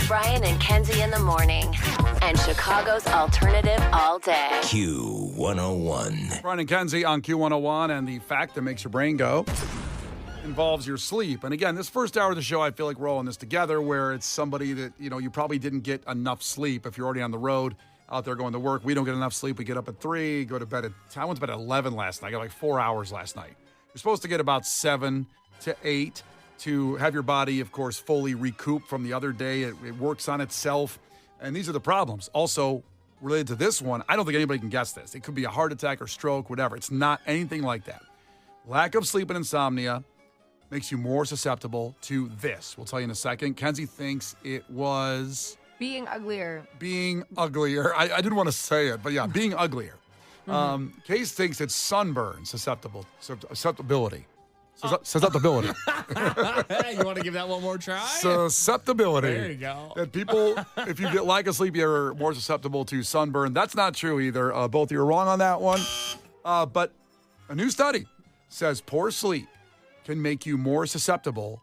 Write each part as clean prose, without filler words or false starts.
Brian and Kenzie in the morning. And Chicago's alternative all day. Q101. Brian and Kenzie on Q101, and the fact that makes your brain go involves your sleep. And again, this first hour of the show, I feel like we're all in this together, where it's somebody that, you probably didn't get enough sleep if you're already on the road out there going to work. We don't get enough sleep. We get up at 3, go to bed at, I went to bed at 11 last night. I got like 4 hours last night. You're supposed to get about 7 to 8 to have your body, of course, fully recoup from the other day. It works on itself. And these are the problems. Also, related to this one, I don't think anybody can guess this. It could be a heart attack or stroke, whatever. It's not anything like that. Lack of sleep and insomnia makes you more susceptible to this. We'll tell you in a second. Kenzie thinks it was... Being uglier. Being uglier. I didn't want to say it, but yeah, being uglier. Case thinks it's sunburn susceptibility. Susceptibility. You want to give that one more try? Susceptibility. There you go. That people, if you get lack of sleep, you're more susceptible to sunburn. That's not true either. Both of you are wrong on that one. But a new study says poor sleep can make you more susceptible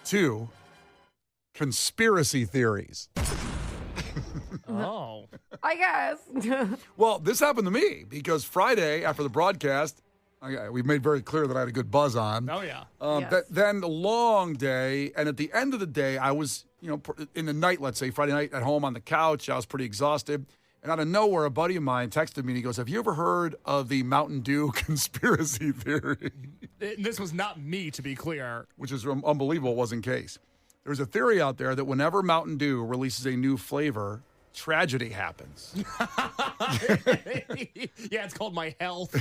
to conspiracy theories. Oh. I guess. Well, this happened to me because Friday after the broadcast, we made very clear that I had a good buzz on. Oh, yeah. Yes. Then a long day, and at the end of the day, I was, in the night, let's say, Friday night at home on the couch, I was pretty exhausted. And out of nowhere, a buddy of mine texted me, and he goes, have you ever heard of the Mountain Dew conspiracy theory? This was not me, to be clear. Which is unbelievable, it wasn't case. There's a theory out there that whenever Mountain Dew releases a new flavor, tragedy happens. Yeah, it's called My Health.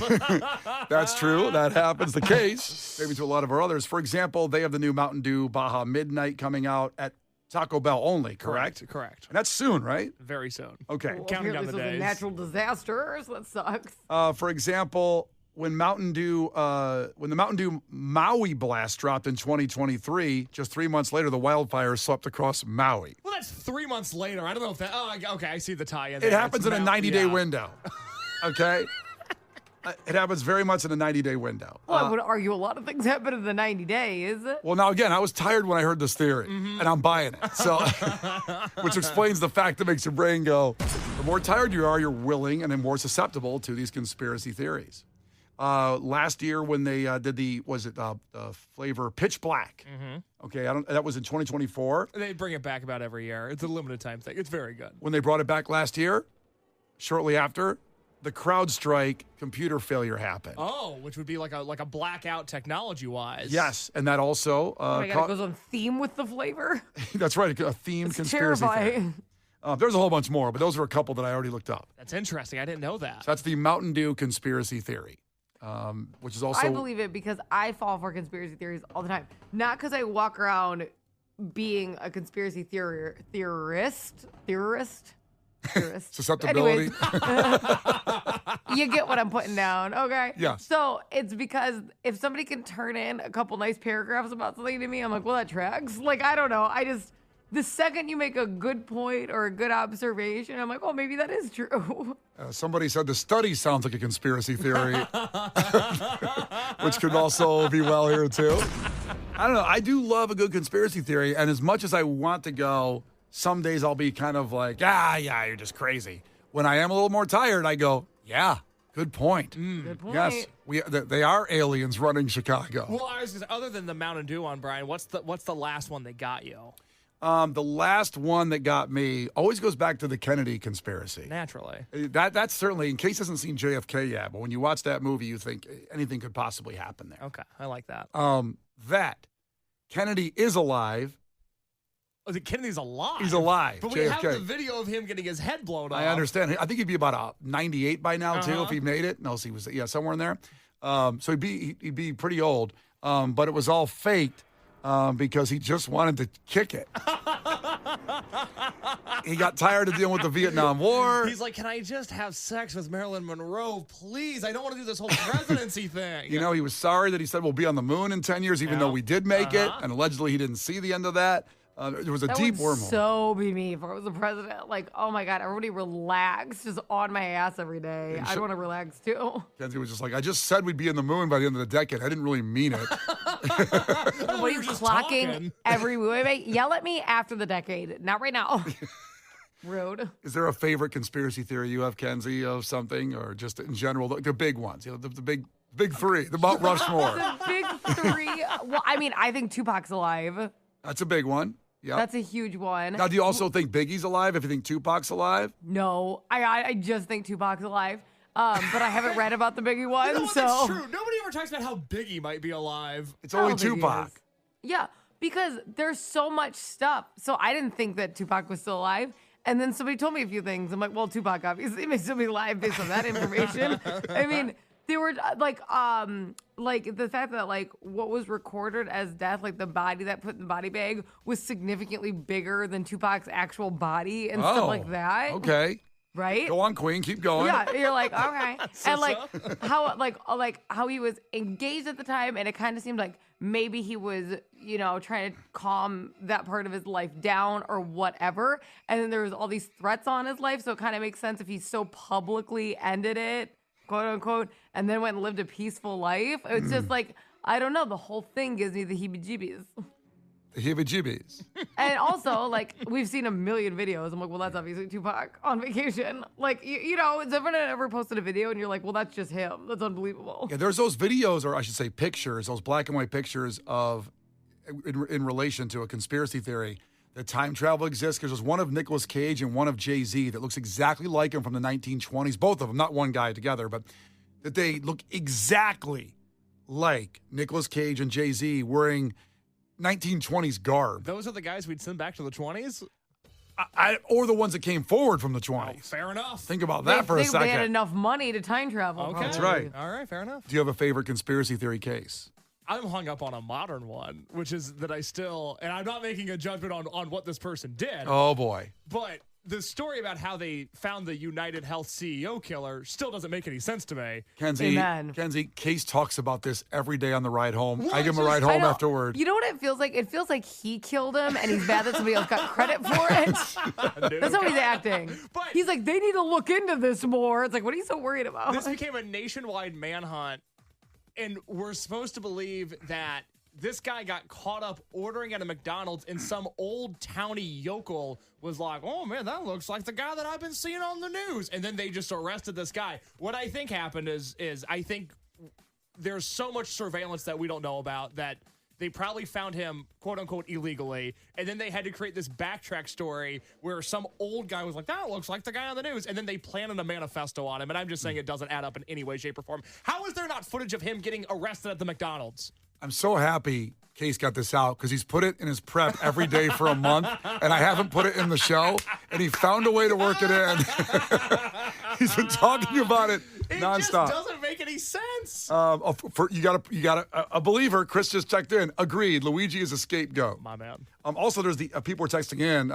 That's true. That happens. The case, maybe to a lot of our others. For example, they have the new Mountain Dew Baja Midnight coming out at Taco Bell only, correct? Correct. And that's soon, right? Very soon. Okay. Well, Counting down apparently the this was days. a natural disaster, so that sucks. For example, when the Mountain Dew Maui blast dropped in 2023, just 3 months later, the wildfires swept across Maui. Well, that's 3 months later. I don't know if that... Oh, okay, I see the tie-in. It happens in a 90-day yeah. window, okay? It happens very much in a 90-day window. Well, I would argue a lot of things happen in the 90 days. Well, now, again, I was tired when I heard this theory, and I'm buying it. So, which explains the fact that makes your brain go, the more tired you are, you're willing and then more susceptible to these conspiracy theories. Last year when they did the flavor Pitch Black. Okay, that was in 2024. They bring it back about every year. It's a limited time thing. It's very good. When they brought it back last year, shortly after, the CrowdStrike computer failure happened. Oh, which would be like a blackout technology-wise. Yes, and that also... Oh my God, it goes on theme with the flavor. That's right, a themed conspiracy Terrifying. theory. There's a whole bunch more, but those are a couple that I already looked up. That's interesting. I didn't know that. So that's the Mountain Dew conspiracy theory, which is also... I believe it because I fall for conspiracy theories all the time. Not because I walk around being a conspiracy theorist. Susceptibility. Anyways, you get what I'm putting down, okay? Yes. So it's because if somebody can turn in a couple nice paragraphs about something to me, I'm like, well, that tracks. Like, I don't know. The second you make a good point or a good observation, I'm like, oh, maybe that is true. Somebody said the study sounds like a conspiracy theory, which could also be well here, too. I don't know. I do love a good conspiracy theory, and as much as I want to go, some days I'll be kind of like, yeah, you're just crazy. When I am a little more tired, I go, yeah, good point. Good point. Yes, they are aliens running Chicago. Well, I was just, other than the Mountain Dew one, Brian, what's the last one that got you? The last one that got me always goes back to the Kennedy conspiracy. Naturally. That's certainly, in case hasn't seen JFK yet, but when you watch that movie, you think anything could possibly happen there. Okay, I like that. That Kennedy is alive. Oh, Kennedy's alive? He's alive. But JFK. we have the video of him getting his head blown off. I understand. I think he'd be about 98 by now, too, if he made it. No, he was, somewhere in there. So he'd be pretty old. But it was all faked because he just wanted to kick it. He got tired of dealing with the Vietnam War. He's like, can I just have sex with Marilyn Monroe, please? I don't want to do this whole presidency thing. He was sorry that he said we'll be on the moon in 10 years, even though we did make it. And allegedly he didn't see the end of that. There was a deep wormhole. So be me if I was the president. Like, oh my God, everybody relax, just on my ass every day. I'd want to relax too. Kenzie was just like, I just said we'd be in the moon by the end of the decade. I didn't really mean it. What are you just clocking talking. every move? Yell at me after the decade, not right now. Rude. Is there a favorite conspiracy theory you have, Kenzie, of something, or just in general, the big ones? The big three, the Mount Rushmore. The big three. Well, I mean, I think Tupac's alive. That's a big one. Yeah. That's a huge one. Now, do you also think Biggie's alive? If you think Tupac's alive, No, I just think Tupac's alive. But I haven't read about the Biggie one, You know what? so That's true. Nobody ever talks about how Biggie might be alive. it's I only don't think he Tupac. is. Yeah, because there's so much stuff. So I didn't think that Tupac was still alive. And then somebody told me a few things. I'm like, well, Tupac obviously may still be alive based on that information. I mean, they were like the fact that like what was recorded as death, like the body that put in the body bag, was significantly bigger than Tupac's actual body and stuff like that. Okay. Right? Go on, Queen. Keep going. Yeah, you're like, okay. And like So-so. how he was engaged at the time, and it kind of seemed like maybe he was, trying to calm that part of his life down or whatever. And then there was all these threats on his life, so it kind of makes sense if he so publicly ended it, quote unquote, and then went and lived a peaceful life. It's just like, I don't know, the whole thing gives me the heebie-jeebies. The heebie-jeebies. And also, like, we've seen a million videos. I'm like, well, that's obviously Tupac on vacation. Like, has everyone ever posted a video and you're like, well, that's just him. That's unbelievable. Yeah, there's those videos, or I should say pictures, those black and white pictures of, in relation to a conspiracy theory, that time travel exists, because there's one of Nicolas Cage and one of Jay-Z that looks exactly like him from the 1920s. Both of them, not one guy together, but that they look exactly like Nicolas Cage and Jay-Z wearing 1920s garb. Those are the guys we'd send back to the 20s? Or the ones that came forward from the 20s. Oh, fair enough. Think about that for a second. They had enough money to time travel. Okay. That's probably. right. All right, fair enough. Do you have a favorite conspiracy theory case? I'm hung up on a modern one, which is that and I'm not making a judgment on what this person did, Oh, boy. but the story about how they found the United Health CEO killer still doesn't make any sense to me. Amen. Kenzie, Case talks about this every day on the ride home. What? I give him a Just- ride I home know. afterward. You know what it feels like? It feels like he killed him and he's mad that somebody else got credit for it. That's how he's acting. But- He's like, they need to look into this more. It's like, what are you so worried about? This became a nationwide manhunt, and we're supposed to believe that this guy got caught up ordering at a McDonald's, and some old towny yokel was like, oh man, that looks like the guy that I've been seeing on the news. And then they just arrested this guy. What I think happened is I think there's so much surveillance that we don't know about that they probably found him, quote unquote, illegally. And then they had to create this backtrack story where some old guy was like, that looks like the guy on the news. And then they planted a manifesto on him. And I'm just saying it doesn't add up in any way, shape, or form. How is there not footage of him getting arrested at the McDonald's? I'm so happy Case got this out, because he's put it in his prep every day for a month, and I haven't put it in the show, and he found a way to work it in. He's been talking about it nonstop. It just doesn't make any sense. You got a believer. Chris just checked in. Agreed. Luigi is a scapegoat. My man. Also, there's the people were texting in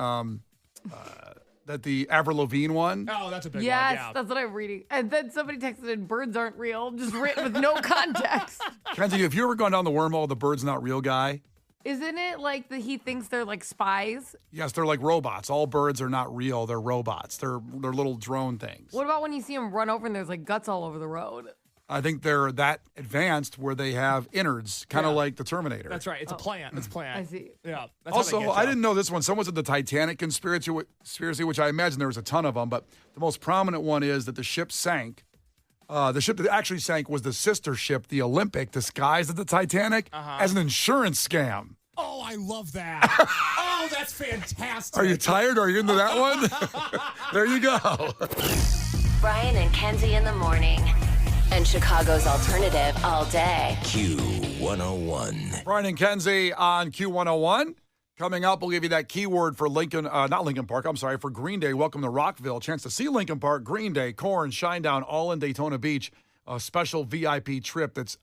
that the Avril Lavigne one. Oh, that's a big one. Yes, Yeah. that's what I'm reading. And then somebody texted in, birds aren't real, just written with no context. Kenzie, have you ever gone down the wormhole, the bird's not real guy? Isn't it like that he thinks they're like spies? Yes, they're like robots. All birds are not real. They're robots. They're little drone things. What about when you see him run over and there's like guts all over the road? I think they're that advanced where they have innards, kind of like the Terminator. That's right. It's a plant. It's a plant. I see. Yeah. That's Also, how they get I you. didn't know this one. Someone said the Titanic conspiracy, which I imagine there was a ton of them, but the most prominent one is that the ship sank. The ship that actually sank was the sister ship, the Olympic, disguised as the Titanic as an insurance scam. Oh, I love that. Oh, that's fantastic. Are you tired? Are you into that one? There you go. Brian and Kenzie in the morning. And Chicago's alternative all day. Q101. Brian and Kenzie on Q101. Coming up, we'll give you that keyword for for Green Day. Welcome to Rockville. Chance to see Lincoln Park, Green Day, Korn, Shinedown, all in Daytona Beach. A special VIP trip that's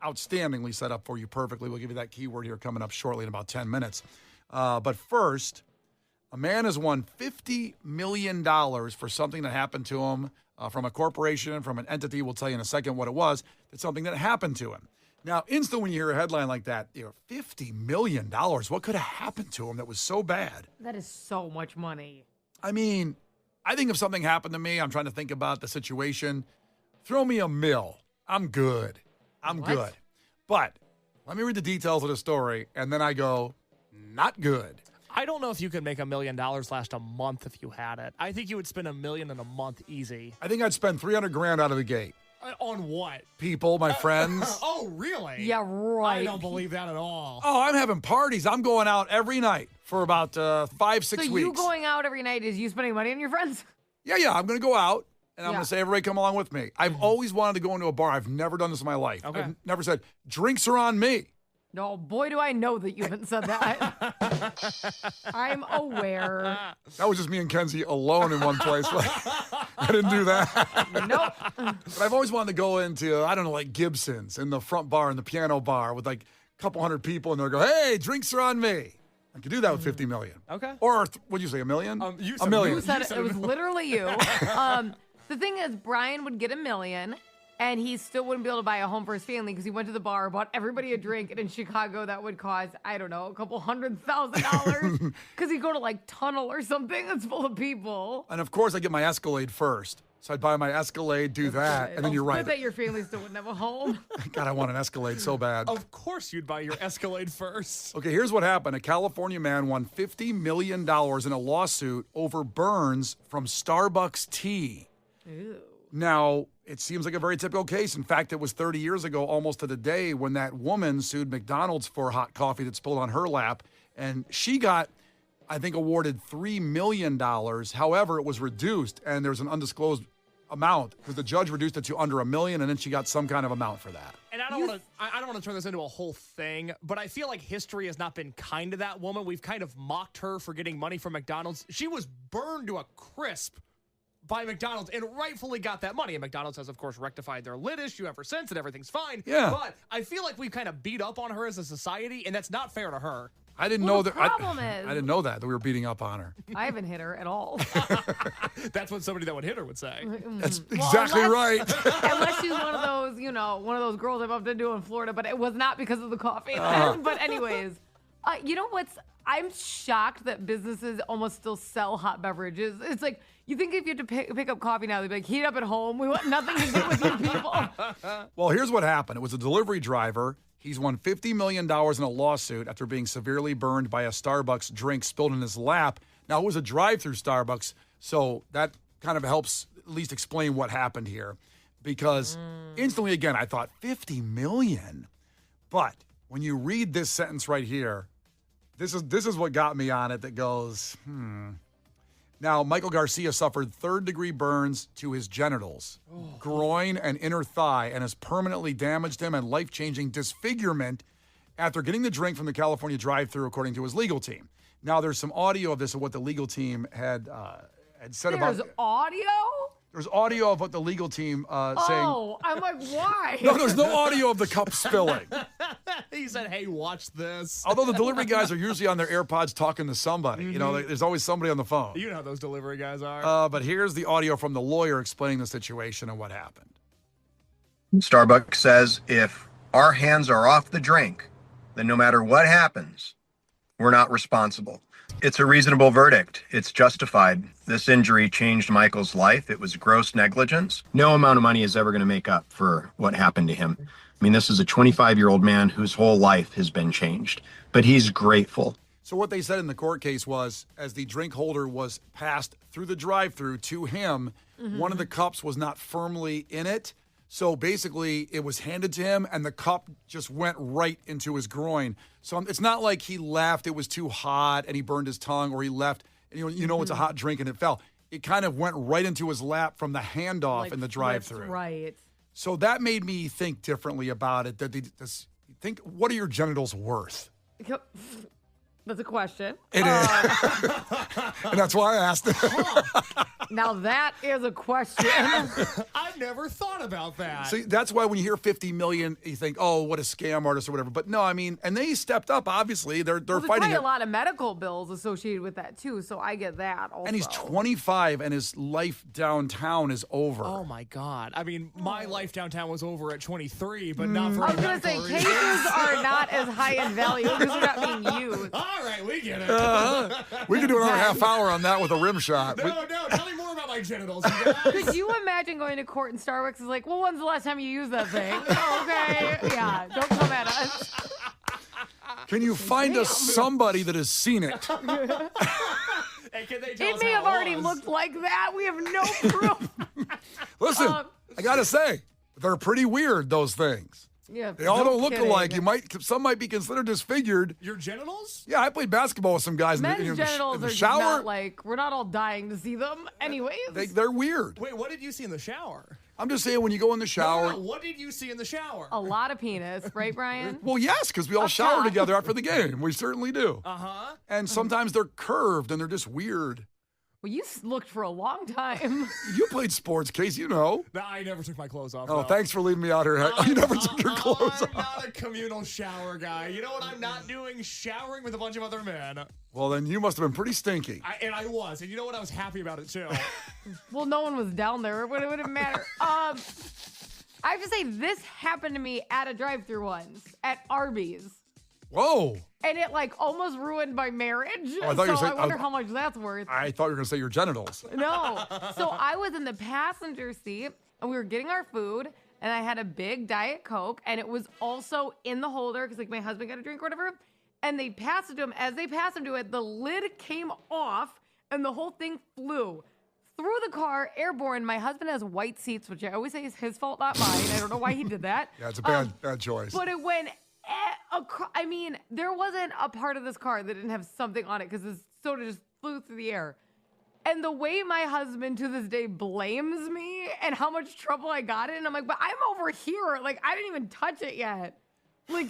outstandingly set up for you perfectly. We'll give you that keyword here coming up shortly in about 10 minutes. But first, a man has won $50 million for something that happened to him from a corporation, from an entity. We'll tell you in a second what it was. It's something that happened to him. Now, instantly when you hear a headline like that, $50 million, what could have happened to him that was so bad? That is so much money. I mean, I think if something happened to me, I'm trying to think about the situation. Throw me $1 million. I'm good. I'm What? good. But Let me read the details of the story, and then I go, not good. I don't know if you could make $1 million last a month if you had it. I think you would spend $1 million in a month easy. I think I'd spend $300,000 out of the gate. On what? People, my friends. Oh, really? Yeah, right. I don't believe that at all. Oh, I'm having parties. I'm going out every night for about 5-6 So weeks. you going out every night is you spending money on your friends? Yeah. I'm going to go out, and I'm Yeah. going to say, everybody come along with me. I've always wanted to go into a bar. I've never done this in my life. Okay. I've never said, drinks are on me. No, boy, do I know that you haven't said that. I'm aware. That was just me and Kenzie alone in one place. I didn't do that. Nope. But I've always wanted to go into, I don't know, like Gibson's in the front bar, in the piano bar with like a couple hundred people, and they'll go, hey, drinks are on me. I could do that with $50 million. Okay. Or, what'd you say, $1 million? You $1 said million. You said it was literally you. The thing is, Brian would get $1 million, and he still wouldn't be able to buy a home for his family because he went to the bar, bought everybody a drink, and in Chicago that would cost, I don't know, a couple $100,000 because he'd go to like Tunnel or something that's full of people. And of course, I get my Escalade first. So I'd buy my Escalade, do that, and then you're I right. bet your family still wouldn't have a home. God, I want an Escalade so bad. Of course you'd buy your Escalade first. Okay, here's what happened. A California man won $50 million in a lawsuit over burns from Starbucks tea. Ew. Now, it seems like a very typical case. In fact, it was 30 years ago, almost to the day, when that woman sued McDonald's for hot coffee that spilled on her lap. And she got, I think, awarded $3 million. However, it was reduced, and there's an undisclosed amount because the judge reduced it to under $1 million, and then she got some kind of amount for that. And I don't want to turn this into a whole thing, but I feel like history has not been kind to that woman. We've kind of mocked her for getting money from McDonald's. She was burned to a crisp by McDonald's and rightfully got that money. And McDonald's has, of course, rectified their lid issue ever since, and everything's fine. Yeah. But I feel like we've kind of beat up on her as a society, and that's not fair to her. I didn't Well, know the that. problem is- I didn't know that we were beating up on her. I haven't hit her at all. That's what somebody that would hit her would say. That's exactly right. Unless she's one of those, one of those girls I've often do in Florida, but it was not because of the coffee. But anyways, you know what's? I'm shocked that businesses almost still sell hot beverages. It's like, you think if you had to pick up coffee now, they'd be like, heat up at home. We want nothing to do with you people. Well, here's what happened. It was a delivery driver. He's won $50 million in a lawsuit after being severely burned by a Starbucks drink spilled in his lap. Now, it was a drive-through Starbucks, so that kind of helps at least explain what happened here. Because instantly, again, I thought, $50 million? But when you read this sentence right here, this is what got me on it that goes, Now, Michael Garcia suffered third-degree burns to his genitals, groin, and inner thigh, and has permanently damaged him and life-changing disfigurement after getting the drink from the California drive-thru, according to his legal team. Now, there's some audio of this of what the legal team had said about. There's audio? There's audio of what the legal team saying. Oh, I'm like, why? No, there's no audio of the cup spilling. He said, hey, watch this. Although the delivery guys are usually on their AirPods talking to somebody. You know, there's always somebody on the phone. You know how those delivery guys are. But here's the audio from the lawyer explaining the situation and what happened. Starbucks says if our hands are off the drink, then no matter what happens, we're not responsible. It's a reasonable verdict. It's justified. This injury changed Michael's life. It was gross negligence. No amount of money is ever going to make up for what happened to him. I mean, this is a 25-year-old man whose whole life has been changed, but he's grateful. So what they said in the court case was, as the drink holder was passed through the drive-thru to him, one of the cups was not firmly in it. So basically, it was handed to him, and the cup just went right into his groin. So it's not like he left, it was too hot, and he burned his tongue, or he left, and you know it's a hot drink, and it fell. It kind of went right into his lap from the handoff Like in the drive-thru. flipped right. So that made me think differently about it. Think, what are your genitals worth? That's a question. It is. And that's why I asked it. Now that is a question. I've never thought about that. See, that's why when you hear 50 million, you think, oh, what a scam artist or whatever. But no, I mean, and they stepped up, obviously. They're There's fighting probably it. a lot of medical bills associated with that too, so I get that also. And he's 25, and his life downtown is over. Oh my God. I mean, my life downtown was over at 23, but not for I was going to say, cases are not as high in value because they're not being used. All right, we get it. We could do another half hour on that with a rim shot. No, tell me more about my genitals, you guys. Could you imagine going to court and Starbucks is like, well, when's the last time you used that thing? Oh, okay. Yeah, don't come at us. Can you find us somebody that has seen it? And can they tell It us may how have already was? looked like that. We have no proof. Listen, I got to say, they're pretty weird, those things. Yeah, They all no don't look kidding. alike. Some might be considered disfigured. Your genitals? Yeah, I played basketball with some guys Men's in genitals the are just shower. not like, we're not all dying to see them. Anyways. They're weird. Wait, what did you see in the shower? I'm just saying when you go in the shower. No, what did you see in the shower? A lot of penis, right, Brian? Well, yes, because we all Up shower top. together after the game. We certainly do. Uh-huh. And sometimes they're curved and they're just weird. Well, you looked for a long time. You played sports, Case, you know. No, I never took my clothes off. Oh, no. thanks for leaving me out here. You never took your clothes I'm off. not a communal shower guy. You know what I'm not doing? Showering with a bunch of other men. Well, then you must have been pretty stinky. And I was. And you know what? I was happy about it, too. Well, no one was down there. It wouldn't matter. I have to say, this happened to me at a drive-thru once at Arby's. Whoa. And it like almost ruined my marriage. Oh, I thought you were so saying- I wonder how much that's worth. I thought you were going to say your genitals. No. So I was in the passenger seat and we were getting our food and I had a big Diet Coke and it was also in the holder because like my husband got a drink or whatever. And they passed it to him. As they passed him to it, the lid came off and the whole thing flew through the car, airborne. My husband has white seats, which I always say is his fault, not mine. I don't know why he did that. Yeah, it's a bad choice. But it went, I mean, there wasn't a part of this car that didn't have something on it because the soda just flew through the air. And the way my husband to this day blames me and how much trouble I got in, I'm like, but I'm over here. Like, I didn't even touch it yet. Like,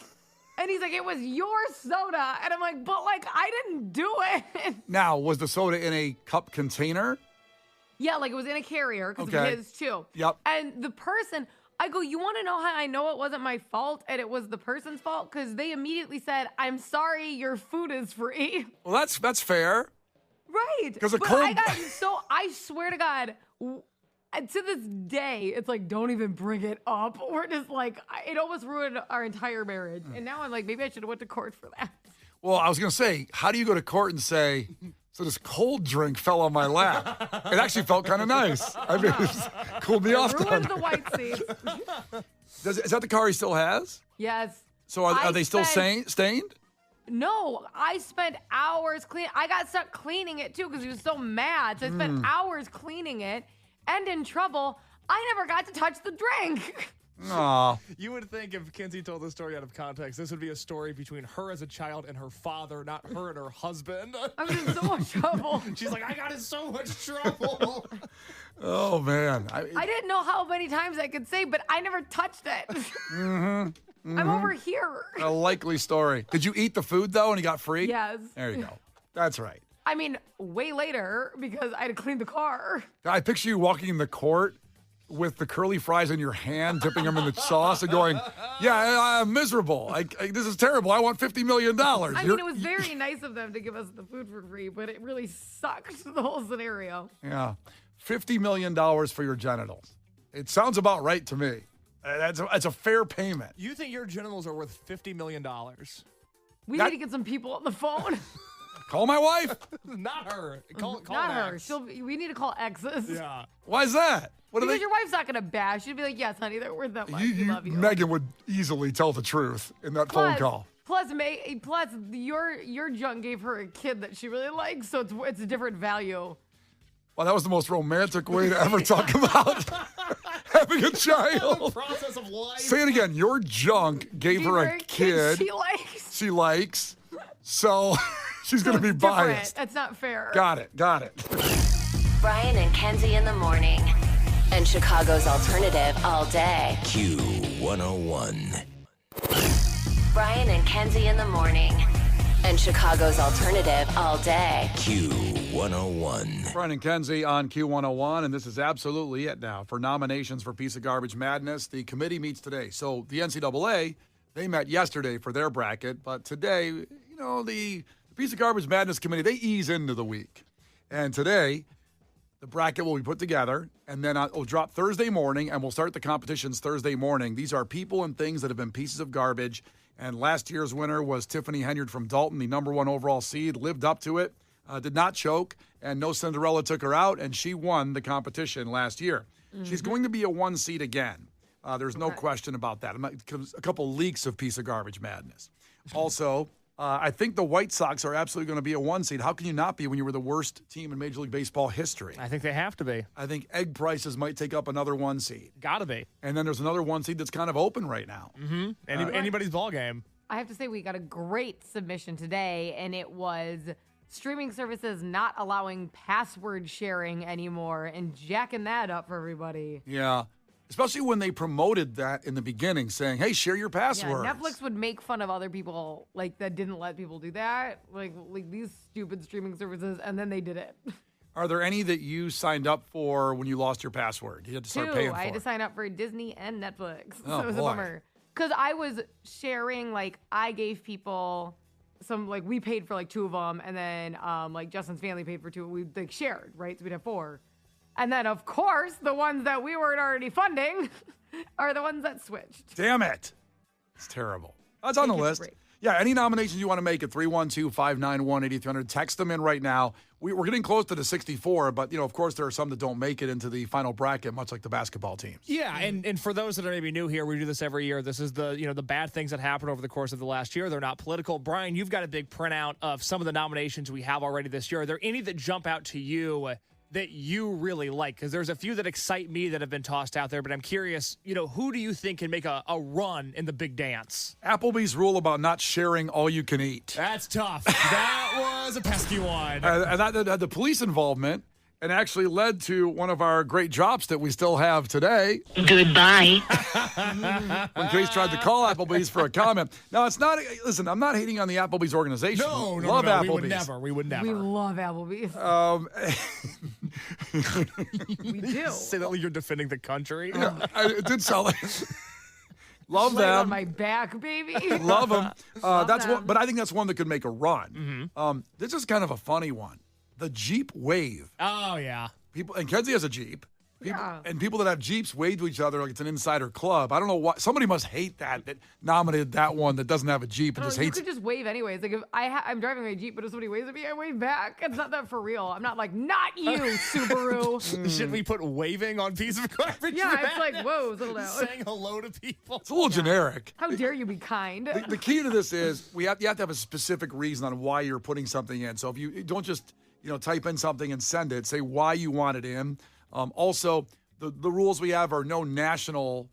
and he's like, it was your soda. And I'm like, but like, I didn't do it. Now, was the soda in a cup container? Yeah, like it was in a carrier because Okay. of his too. Yep. And the person, I go, you want to know how I know it wasn't my fault and it was the person's fault? Because they immediately said, I'm sorry, your food is free. Well, that's fair. Right. 'Cause a but cold- I got so, I swear to God, and to this day, it's like, don't even bring it up. We're just like, it almost ruined our entire marriage. And now I'm like, maybe I should have went to court for that. Well, I was going to say, how do you go to court and say, so this cold drink fell on my lap? It actually felt kind of nice. I mean, it just cooled me off. Ruined the white seats. Is that the car he still has? Yes. So are I they still spent- stained? No, I spent hours cleaning. I got stuck cleaning it too because he was so mad. So I spent hours cleaning it and in trouble. I never got to touch the drink. Aw. You would think if Kenzie told this story out of context, this would be a story between her as a child and her father, not her and her husband. I was in so much trouble. She's like, I got in so much trouble. Oh, man. I didn't know how many times I could say, but I never touched it. I'm over here. A likely story. Did you eat the food, though, and you got free? Yes. There you go. That's right. I mean, way later because I had to clean the car. I picture you walking in the court with the curly fries in your hand, dipping them in the sauce and going, yeah, I'm miserable. This is terrible. I want $50 million. I mean, it was very nice of them to give us the food for free, but it really sucked, the whole scenario. Yeah. $50 million for your genitals. It sounds about right to me. That's a fair payment. You think your genitals are worth $50 million? We That- need to get some people on the phone. Call my wife. Not her. Call Not an her. ex. We need to call exes. Yeah. Why is that? What do Because they? your wife's not going to bash. She'd be like, yes, honey, they're worth that much. We love you. Megan would easily tell the truth in that phone call. Plus, your junk gave her a kid that she really likes, so it's a different value. Well, that was the most romantic way to ever talk about having a child. Process of life. Say it again. Your junk gave her a kid she likes. So she's going to be It's different. biased. That's not fair. Got it. Brian and Kenzie in the morning. And Chicago's alternative all day. Q101. Brian and Kenzie in the morning. And Chicago's alternative all day. Q101. Brian and Kenzie on Q101, and this is absolutely it now for nominations for Piece of Garbage Madness. The committee meets today. So the NCAA, they met yesterday for their bracket, but today, the Piece of Garbage Madness committee, they ease into the week. And today, the bracket will be put together, and then it'll drop Thursday morning, and we'll start the competitions Thursday morning. These are people and things that have been pieces of garbage, and last year's winner was Tiffany Henyard from Dalton, the number 1 overall seed, lived up to it, did not choke, and no Cinderella took her out, and she won the competition last year. She's going to be a 1 seed again. There's no question about that. A couple leaks of Piece of Garbage Madness. Also, I think the White Sox are absolutely going to be a 1 seed. How can you not be when you were the worst team in Major League Baseball history? I think they have to be. I think egg prices might take up another 1 seed. Gotta be. And then there's another 1 seed that's kind of open right now. Mm-hmm. Anybody's ball game. I have to say we got a great submission today, and it was streaming services not allowing password sharing anymore and jacking that up for everybody. Yeah. Especially when they promoted that in the beginning, saying, hey, share your passwords. Yeah, Netflix would make fun of other people like that didn't let people do that, like these stupid streaming services, and then they did it. Are there any that you signed up for when you lost your password? You had to start paying for I had to it. sign up for Disney and Netflix. Oh, So it was boy. a bummer. Because I was sharing, like, I gave people some, like, we paid for, like, 2 of them, and then, like, Justin's family paid for 2. We, like, shared, right? So we'd have 4. And then, of course, the ones that we weren't already funding are the ones that switched. Damn it. It's terrible. That's on the Take a list. break. Yeah, any nominations you want to make at 312-591-8300, text them in right now. We're getting close to the 64, but, of course, there are some that don't make it into the final bracket, much like the basketball teams. Yeah, and for those that are maybe new here, we do this every year. This is the bad things that happened over the course of the last year. They're not political. Brian, you've got a big printout of some of the nominations we have already this year. Are there any that jump out to you that you really like? Because there's a few that excite me that have been tossed out there, but I'm curious, who do you think can make a run in the big dance? Applebee's rule about not sharing all you can eat. That's tough. That was a pesky one. And that had the police involvement and actually led to one of our great drops that we still have today. Goodbye. When Case tried to call Applebee's for a comment. Now, it's not, listen, I'm not hating on the Applebee's organization. No, Love no, Applebee's. We would never. We love Applebee's. We do. Say that like you're defending the country. It did sound like. Love Lay on them. my back, baby. Love them. That's them. one, but I think that's one that could make a run. This is kind of a funny one. The Jeep wave. Oh, yeah. People, and Kenzie has a Jeep. Yeah. And people that have Jeeps wave to each other like it's an insider club. I don't know why. Somebody must hate that nominated that one that doesn't have a Jeep and No, just you hates could just wave anyways. Like if I'm driving my Jeep, but if somebody waves at me, I wave back. It's not that for real. I'm not like, not you, Subaru. Should we put waving on piece of garbage? Yeah, then? it's like, whoa, settle down. Saying hello to people. It's a little generic. How dare you be kind? The key to this is you have to have a specific reason on why you're putting something in. So if you don't just type in something and send it, say why you want it in. Also, the rules we have are no national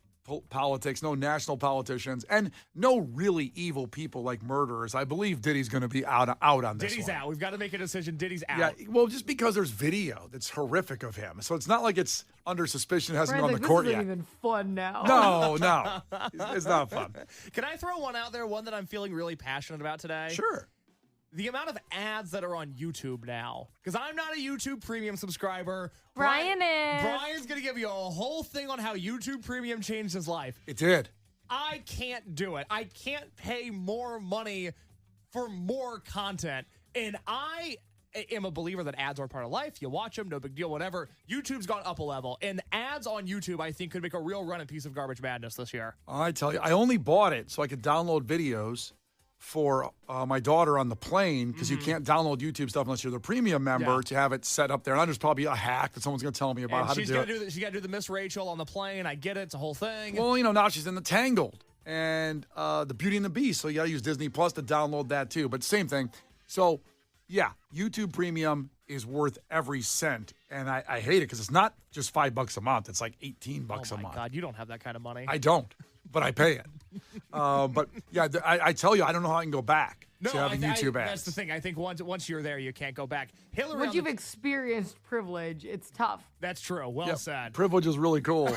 politics, no national politicians, and no really evil people like murderers. I believe Diddy's going to be out on this Diddy's one. out. We've got to make a decision. Diddy's out. Yeah, well, just because there's video that's horrific of him. So it's not like it's under suspicion, hasn't Brian's gone to like, court this yet. isn't even fun now. No. It's not fun. Can I throw one out there, one that I'm feeling really passionate about today? Sure. The amount of ads that are on YouTube now. Because I'm not a YouTube Premium subscriber. Brian is. Brian's going to give you a whole thing on how YouTube Premium changed his life. It did. I can't do it. I can't pay more money for more content. And I am a believer that ads are part of life. You watch them, no big deal, whatever. YouTube's gone up a level. And ads on YouTube, I think, could make a real run at Piece of Garbage Madness this year. I tell you, I only bought it so I could download videos for my daughter on the plane because you can't download YouTube stuff unless you're the premium member to have it set up there. And there's probably a hack that someone's going to tell me about And how to she's do got it. to she's got to do the Miss Rachel on the plane. I get it. It's a whole thing. Well, now she's in the Tangled and the Beauty and the Beast, so you got to use Disney Plus to download that too. But same thing. So, yeah, YouTube Premium is worth every cent, and I hate it because it's not just $5 a month; it's like $18 oh a my month. God, you don't have that kind of money. I don't, but I pay it. But yeah, I tell you, I don't know how I can go back to having YouTube ads. That's the thing. I think once you're there, you can't go back. Hillary, Once you've experienced privilege, it's tough. that's true. Well said. Privilege is really cool.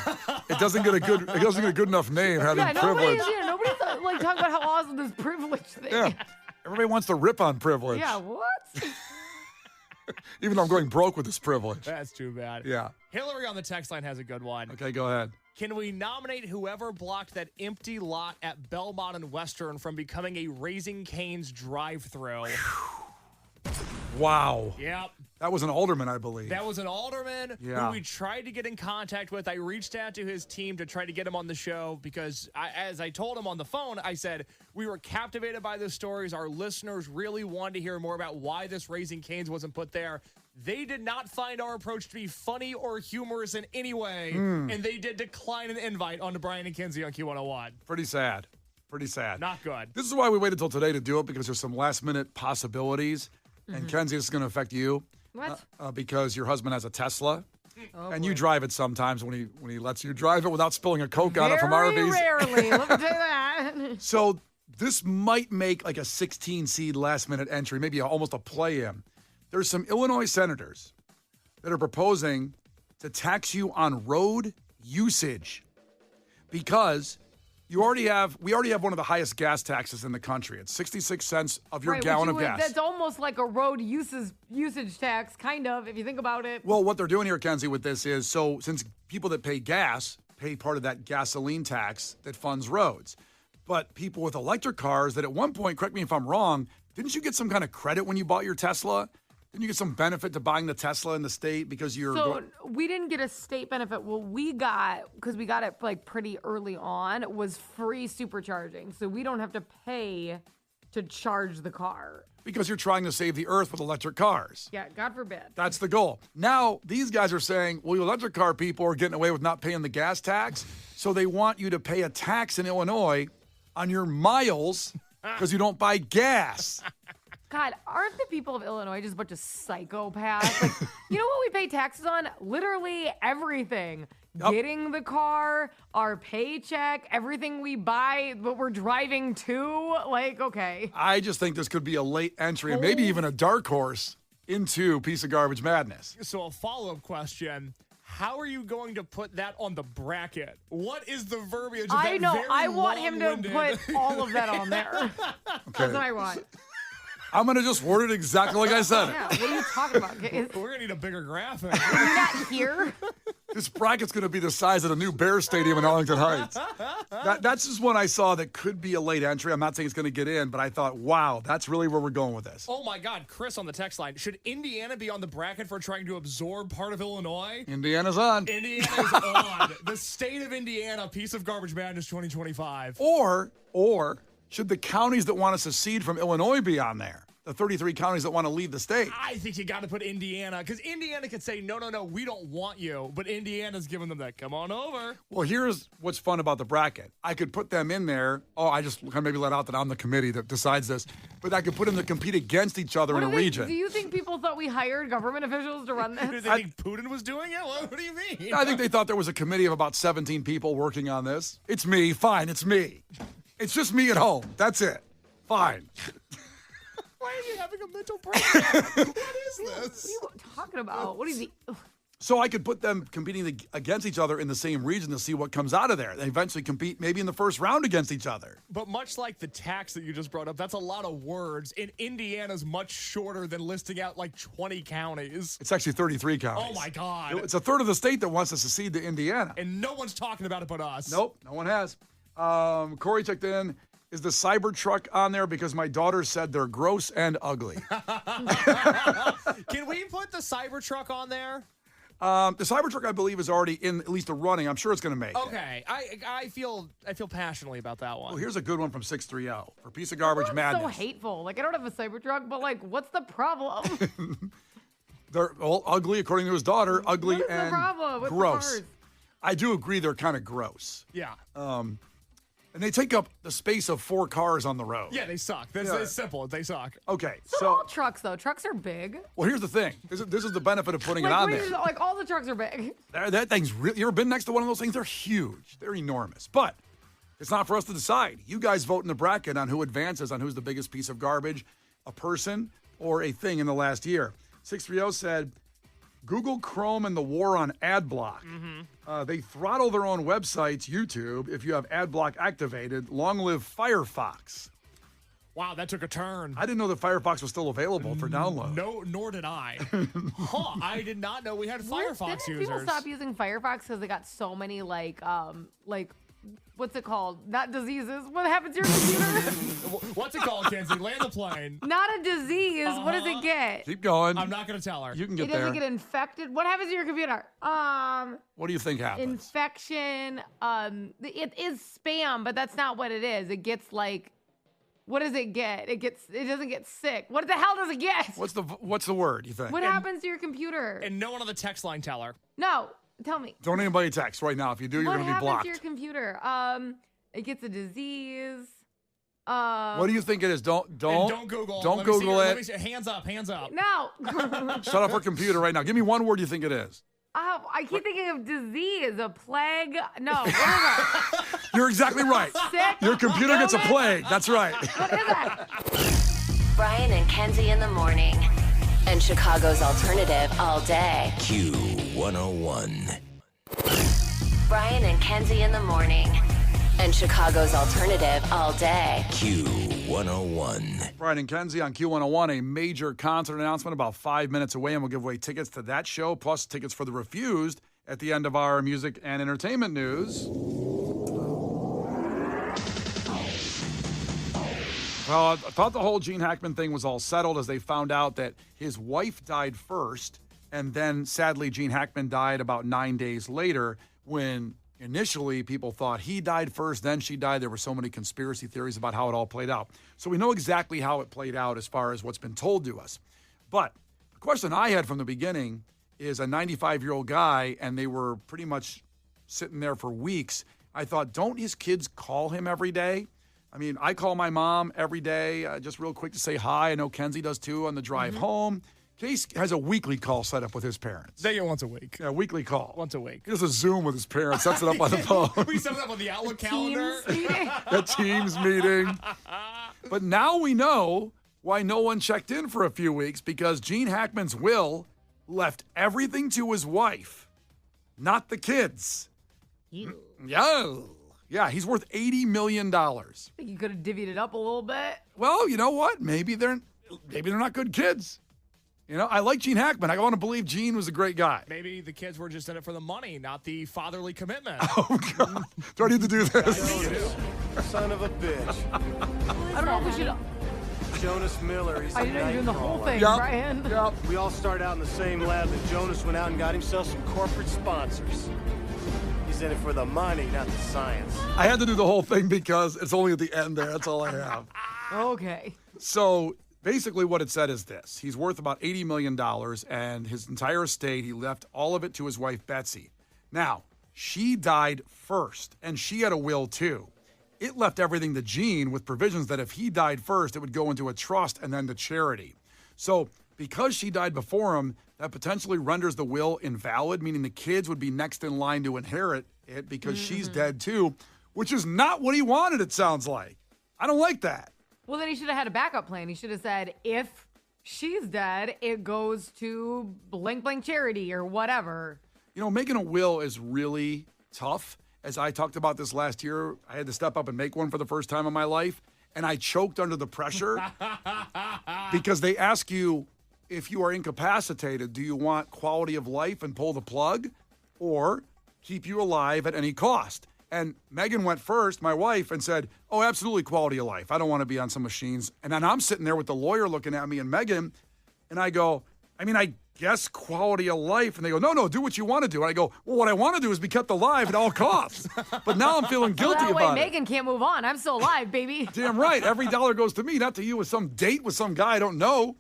It doesn't get a good enough name having Yeah, privilege. nobody's like talking about how awesome this privilege thing. Yeah, everybody wants to rip on privilege. Yeah, what? Even though I'm going broke with this privilege. That's too bad. Yeah. Hillary on the text line has a good one. Okay, go ahead. Can we nominate whoever blocked that empty lot at Belmont and Western from becoming a Raising Cane's drive-thru? Wow. Yep. That was an alderman, I believe. That was an alderman Yeah. who we tried to get in contact with. I reached out to his team to try to get him on the show because, as I told him on the phone, I said, we were captivated by the stories. Our listeners really wanted to hear more about why this Raising Cane's wasn't put there. They did not find our approach to be funny or humorous in any way, and they did decline an invite onto Brian and Kenzie on Q101. Pretty sad. Pretty sad. Not good. This is why we waited until today to do it, because there's some last-minute possibilities. And Kenzie, this is going to affect you. What? Because your husband has a Tesla. Oh, And boy. you drive it sometimes when he lets you drive it without spilling a Coke on it from RVs. Very rarely. Let me tell you that. So this might make like a 16 seed last minute entry, maybe almost a play in. There's some Illinois senators that are proposing to tax you on road usage because we already have one of the highest gas taxes in the country. It's 66 cents of your Right, gallon which of you gas. That's almost like a road usage tax, kind of, if you think about it. Well, what they're doing here, Kenzie, with this is, so since people that pay gas pay part of that gasoline tax that funds roads, but people with electric cars that at one point, correct me if I'm wrong, didn't you get some kind of credit when you bought your Tesla? Didn't you get some benefit to buying the Tesla in the state because you're So we didn't get a state benefit. What we got, because we got it like pretty early on, was free supercharging. So we don't have to pay to charge the car. because you're trying to save the earth with electric cars. Yeah, God forbid. That's the goal. Now, these guys are saying, well, you electric car people are getting away with not paying the gas tax, so they want you to pay a tax in Illinois on your miles because you don't buy gas. God, aren't the people of Illinois just a bunch of psychopaths? Like, you know what we pay taxes on? Literally everything. Yep. Getting the car, our paycheck, everything we buy, what we're driving to. Like, okay. I just think this could be a late entry and maybe even a dark horse into Piece of Garbage Madness. So a follow-up question. How are you going to put that on the bracket? What is the verbiage of I that know. very I want him to long-winded- put all of that on there. That's what I want. I'm going to just word it exactly like I said it. Yeah, what are you talking about? Is We're going to need a bigger graphic. you not here? This bracket's going to be the size of the new Bears Stadium in Arlington Heights. That's just one I saw that could be a late entry. I'm not saying it's going to get in, but I thought, wow, that's really where we're going with this. Oh my God, Chris on the text line. Should Indiana be on the bracket for trying to absorb part of Illinois? Indiana's on. Indiana's on. The state of Indiana, Piece of Garbage Madness 2025. Or should the counties that want to secede from Illinois be on there? The 33 counties that want to leave the state. I think you got to put Indiana, because Indiana could say, no, we don't want you. But Indiana's giving them that, come on over. Well, here's what's fun about the bracket. I could put them in there. Oh, I just kind of maybe let out that I'm the committee that decides this. But I could put them to compete against each other in a region. Do you think people thought we hired government officials to run Did this? they think Putin was doing it? What do you mean? I think they thought there was a committee of about 17 people working on this. It's me. Fine, it's me. It's just me at home. That's it. Fine. Why are you having a mental breakdown? What is this? What are you talking about? What is he? So I could put them competing against each other in the same region to see what comes out of there. They eventually compete maybe in the first round against each other. But much like the tax that you just brought up, that's a lot of words. And Indiana's much shorter than listing out like 20 counties. It's actually 33 counties. Oh my God. It's a third of the state that wants to secede to Indiana. And no one's talking about it but us. Nope, no one has. Corey checked in. Is the Cybertruck on there? Because my daughter said they're gross and ugly. Can we put the Cybertruck on there? The Cybertruck, I believe, is already in at least a running. I'm sure it's going to make it. Okay. I feel passionately about that one. Well, here's a good one from 630 for Piece of Garbage That's Madness. so hateful. Like, I don't have a Cybertruck, but like, what's the problem? They're all ugly, according to his daughter. Ugly What is the and problem with the gross. cars? I do agree they're kind of gross. Yeah. And they take up the space of 4 cars on the road. Yeah, they suck. That's Yeah. it's simple. They suck. Okay, So all trucks, though. Trucks are big. well, here's the thing. This is the benefit of putting it on there. Like all the trucks are big. That thing's really, you ever been next to one of those things? They're huge. They're enormous. But it's not for us to decide. You guys vote in the bracket on who advances, on who's the biggest piece of garbage, a person or a thing in the last year. 630 said, Google Chrome and the war on ad block. They throttle their own websites, YouTube, if you have ad block activated. Long live Firefox. Wow, that took a turn. I didn't know that Firefox was still available for download. No, nor did I. I did not know we had Firefox Didn't users. people stop using Firefox because they got so many like what's it called? Not diseases. What happens to your computer? What's it called, Kenzie? Land the plane. Not a disease. What does it get? Keep going. I'm not going to tell her. You can It get there. doesn't get infected. What happens to your computer? What do you think happens? Infection. It is spam, but that's not what it is. It gets like, what does it get? It doesn't get sick. What the hell does it get? What's the word, you think? What happens to your computer? And no one on the text line tell her. No, tell me. Don't anybody text right now. If you do, you're What going to be happens blocked. to your computer? It gets a disease. What do you think it is? Don't Google. Don't Let me see Google your- it. let me see- Hands up. No. Shut off her computer right now. Give me one word you think it is. I keep thinking of disease, a plague. No, what is that? You're exactly right. Sick? Your computer gets a Illness? plague. That's right. What is that? Brian and Kenzie in the morning. And Chicago's alternative all day. Q101. Brian and Kenzie in the morning. And Chicago's alternative all day. Q101. Brian and Kenzie on Q101, a major concert announcement about 5 minutes away, and we'll give away tickets to that show, plus tickets for The Refused at the end of our music and entertainment news. Well, I thought the whole Gene Hackman thing was all settled as they found out that his wife died first, and then sadly Gene Hackman died about 9 days later when initially people thought he died first, then she died. There were so many conspiracy theories about how it all played out. So we know exactly how it played out as far as what's been told to us. But the question I had from the beginning is a 95-year-old guy, and they were pretty much sitting there for weeks. I thought, don't his kids call him every day? I mean, I call my mom every day, just real quick to say hi. I know Kenzie does too on the drive home. Case has a weekly call set up with his parents. They get once a week. Yeah, weekly call. Once a week. He does a Zoom with his parents, sets it up on the phone. We set it up on the Outlook calendar. Teams meeting? A Teams meeting. But now we know why no one checked in for a few weeks, because Gene Hackman's will left everything to his wife, not the kids. Yeah, he's worth $80 million. Think you could have divvied it up a little bit. Well, you know what? Maybe they're not good kids. You know, I like Gene Hackman. I want to believe Gene was a great guy. Maybe the kids were just in it for the money, not the fatherly commitment. Oh, God. Do I need to do this? Son of a bitch. I don't know if we should. Jonas Miller. He's I a didn't know you were doing the whole nightcrawler. thing, Yep. Brian. Yep. We all started out in the same lab, and Jonas went out and got himself some corporate sponsors. He's in it for the money, not the science. I had to do the whole thing because it's only at the end there. That's all I have. Okay. So basically what it said is this. He's worth about $80 million, and his entire estate, he left all of it to his wife, Betsy. Now, she died first, and she had a will too. It left everything to Gene with provisions that if he died first, it would go into a trust and then to charity. So because she died before him, that potentially renders the will invalid, meaning the kids would be next in line to inherit it because she's dead too, which is not what he wanted, it sounds like. I don't like that. Well, then he should have had a backup plan. He should have said, if she's dead, it goes to blank blank charity or whatever. You know, making a will is really tough. As I talked about this last year, I had to step up and make one for the first time in my life, and I choked under the pressure because they ask you, if you are incapacitated, do you want quality of life and pull the plug, or keep you alive at any cost? And Megan went first, my wife, and said, oh, absolutely quality of life. I don't want to be on some machines. And then I'm sitting there with the lawyer looking at me and Megan, and I go, I guess quality of life. And they go, no, do what you want to do. And I go, well, what I want to do is be kept alive at all costs. But now I'm feeling guilty That way about it. Megan can't move on. I'm still alive, baby. Damn right. Every dollar goes to me, not to you with some date with some guy I don't know.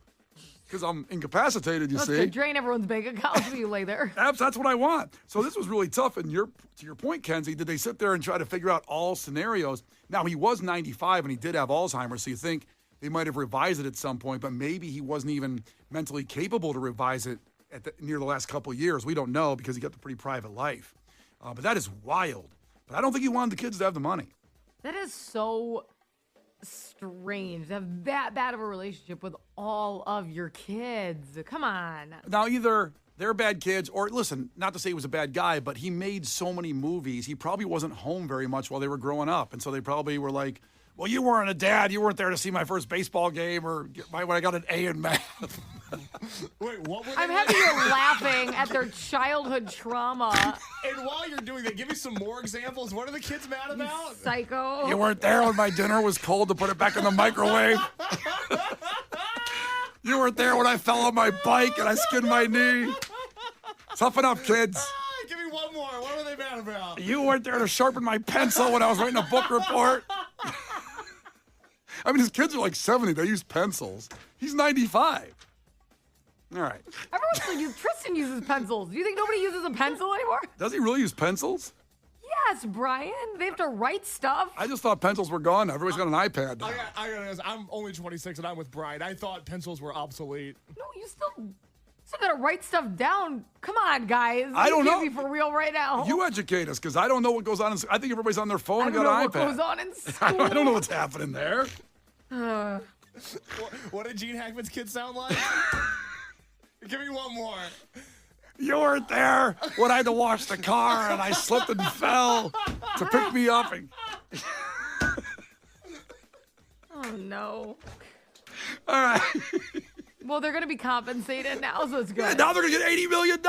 Because I'm incapacitated, you Let's see. drain everyone's bank accounts when you lay there. That's what I want. So this was really tough. And to your point, Kenzie, did they sit there and try to figure out all scenarios? Now, he was 95 and he did have Alzheimer's, so you think they might have revised it at some point, but maybe he wasn't even mentally capable to revise it near the last couple of years. We don't know because he got the pretty private life. But that is wild. But I don't think he wanted the kids to have the money. That is so strange to have that bad of a relationship with all of your kids. Come on. Now, either they're bad kids or, listen, not to say he was a bad guy, but he made so many movies. He probably wasn't home very much while they were growing up. And so they probably were like, well, you weren't a dad. You weren't there to see my first baseball game or when I got an A in math. Wait, what were they I'm happy you're laughing at their childhood trauma. And while you're doing that, give me some more examples. What are the kids mad about? Psycho. You weren't there when my dinner was cold to put it back in the microwave. You weren't there when I fell on my bike and I skinned my knee. Toughen up, kids. Give me one more. What are they mad about? You weren't there to sharpen my pencil when I was writing a book report. I mean, his kids are like 70. They use pencils. He's 95. All right. Everyone still uses, Tristan uses pencils. Do you think nobody uses a pencil anymore? Does he really use pencils? ass, Brian. They have to write stuff. I just thought pencils were gone. Everybody's got an iPad now. I'm only 26 and I'm with Brian. I thought pencils were obsolete. No, you still gotta write stuff down. Come on, guys. I don't You know. can't be for real right now. You educate us, because I don't know what goes on. I think everybody's on their phone I and don't got know an what iPad. goes on in school. I don't know what's happening there. What did Gene Hackman's kid sound like? Give me one more. You weren't there when I had to wash the car and I slipped and fell to pick me up. Oh, no. All right. Well, they're going to be compensated now, so it's good. Now they're going to get $80 million.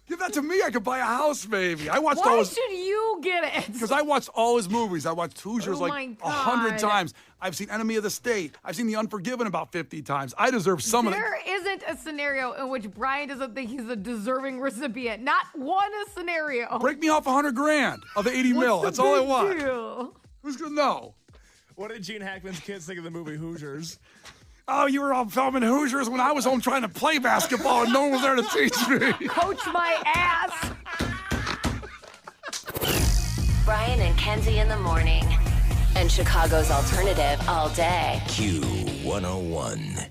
Give that to me. I could buy a house, maybe. I watched Why all his... should you get it? Because I watched all his movies. I watched Hoosiers Oh like my 100 God. times. I've seen Enemy of the State. I've seen The Unforgiven about 50 times. I deserve some of it. There isn't a scenario in which Brian doesn't think he's a deserving recipient. Not one scenario. Break me off $100,000 of the 80 mil. What's That's the all I big want. deal? Who's going to know? What did Gene Hackman's kids think of the movie Hoosiers? Oh, you were all filming Hoosiers when I was home trying to play basketball and no one was there to teach me. Coach my ass. Brian and Kenzie in the morning. And Chicago's alternative all day. Q101.